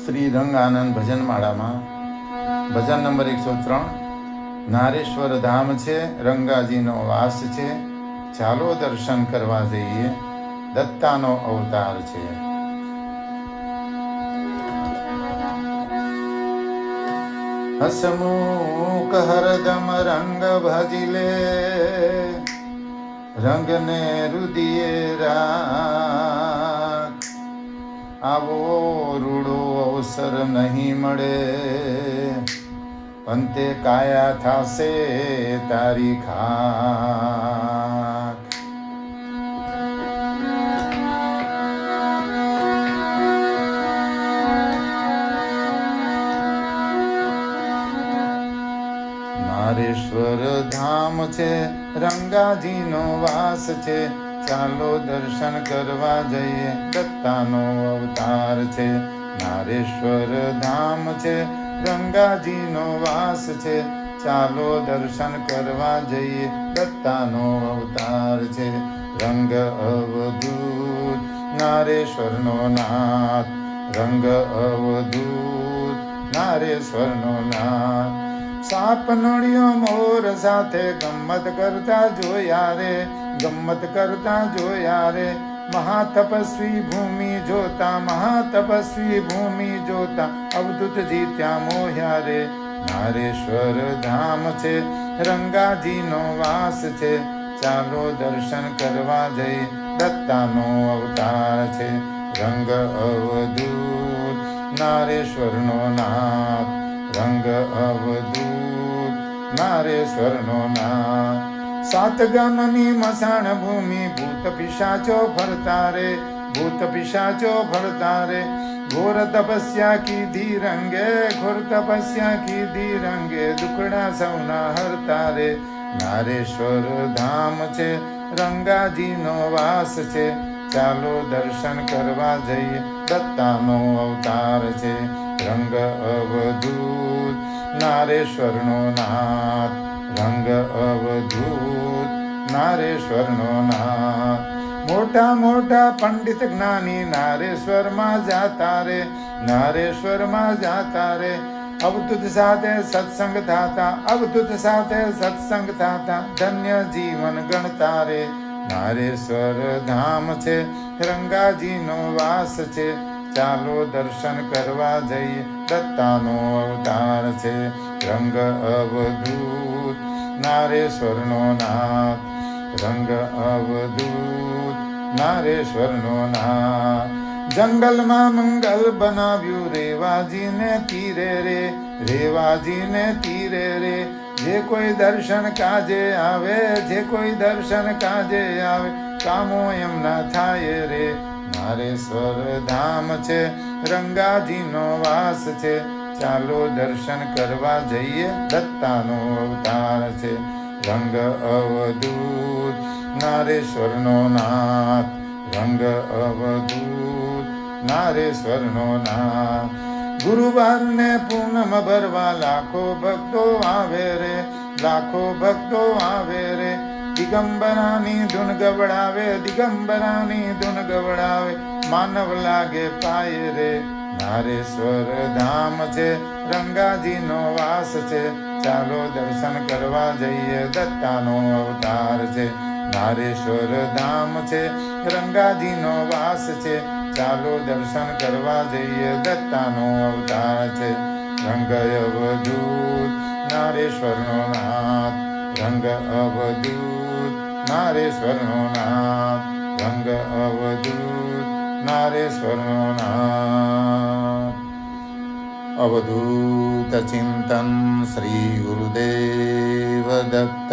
શ્રી રંગ આનંદ ભજનમાળામાં ભજન નંબર 103 નારેશ્વર ધામ છે, રંગાજીનો વાસ છે, ચાલો દર્શન કરવા જઈએ, દત્તાનો અવતાર છે. હસમુખ હરદમ રંગ ભજિલે, રંગને રુદિયે રાખ. આવો રૂડો અવસર નહીં મળે, અંતે કાયા થાશે તારી ખાક. નારેશ્વર ધામ છે, રંગાજીનો વાસ છે, ચાલો દર્શન કરવા જઈએ, દત્તાનો અવતાર છે. નારેશ્વર ધામ છે, રંગાજીનો વાસ છે, ચાલો દર્શન કરવા જઈએ, દત્તાનો અવતાર છે. રંગ અવધૂત નારેશ્વરનો નાથ, રંગ અવધૂત નારેશ્વરનો નાથ. સાપ નળિયો મોર સાથે ગમ્મત કરતા જોયા રે, ગમ્મત કરતા જોયા રે. મહાતપસ્વી ભૂમિ જોતા, મહાતપસ્વી ભૂમિ જોતા, અવધૂતજી ત્યાં મોહ્યા રે. નારેશ્વર ધામ છે, રંગાજીનો વાસ છે, ચાલો દર્શન કરવા જઈ, દત્તાનો અવતાર છે. રંગ અવધૂત નારેશ્વરનો નાથ, રંગ અવધૂત નારેશ્વરનો નાથ. સાત ગામની મસાણ ભૂમિ, ભૂત પિશાચો ફરતા રે, ભૂત પિશાચો ફરતા રે. ઘોર તપસ્યા કીધી રંગે, ઘોર તપસ્યા કીધી રંગે, દુખડા સૌના હરતા રે. નારેશ્વર ધામ છે, રંગાજીનો વાસ છે, ચાલો દર્શન કરવા જઈએ, દત્તાનો અવતાર છે. રંગ અવધૂત નારેશ્વરનો નાથ, રંગ અવધૂત નારેશ્વરનો નાથ. મોટા મોટા પંડિત જ્ઞાની નારેશ્વરમાં જાતા રે, નારેશ્વરમાં જાતા રે. અવધૂત સાથે સત્સંગ થાતા, અવધૂત સાથે સત્સંગ થાતા, ધન્ય જીવન ગણતા રે. નારેશ્વર ધામ છે, રંગાજીનો વાસ છે, ચાલો દર્શન કરવા જઈએ, દત્તાનો અવતાર છે. રંગ અવધૂત નારેશ્વરનો નાથ, રંગ અવધૂત નારેશ્વરનો નાથ. જંગલમાં મંગલ બનાવ્યું રેવાજીને તીરે રે, રેવાજીને તીરે રે. જે કોઈ દર્શન કાજે આવે, જે કોઈ દર્શન કાજે આવે, કામો એમના થાય રે. નારેશ્વર ધામ છે, રંગાજીનો વાસ છે, ચાલો દર્શન કરવા જઈએ, દત્તાનો અવતાર છે. રંગ અવધૂત નારેશ્વરનો નાથ, રંગ અવધૂત નારેશ્વરનો નાથ. ગુરુવારને પૂનમ ભરવા લાખો ભક્તો આવે રે, લાખો ભક્તો આવે રે. દિગંબરાની ધૂન ગવડાવે, દિગંબરાની ધૂન ગવડાવે, માનવ લાગે પાય રે. નારેશ્વર ધામ છે, રંગાજીનો વાસ છે, ચાલો દર્શન કરવા જઈએ, દત્તાનો અવતાર છે. નારેશ્વર ધામ છે, રંગાજીનો વાસ છે, ચાલો દર્શન કરવા જઈએ, દત્તાનો અવતાર છે. રંગ અવધૂત નારેશ્વરનો નાથ, રંગ અવધૂત નારેશ્વરનો નાથ, રંગ અવધૂત નારેશ્વરનો નાથ. અવધૂત ચિંતન શ્રી ગુરુદેવ દત્ત.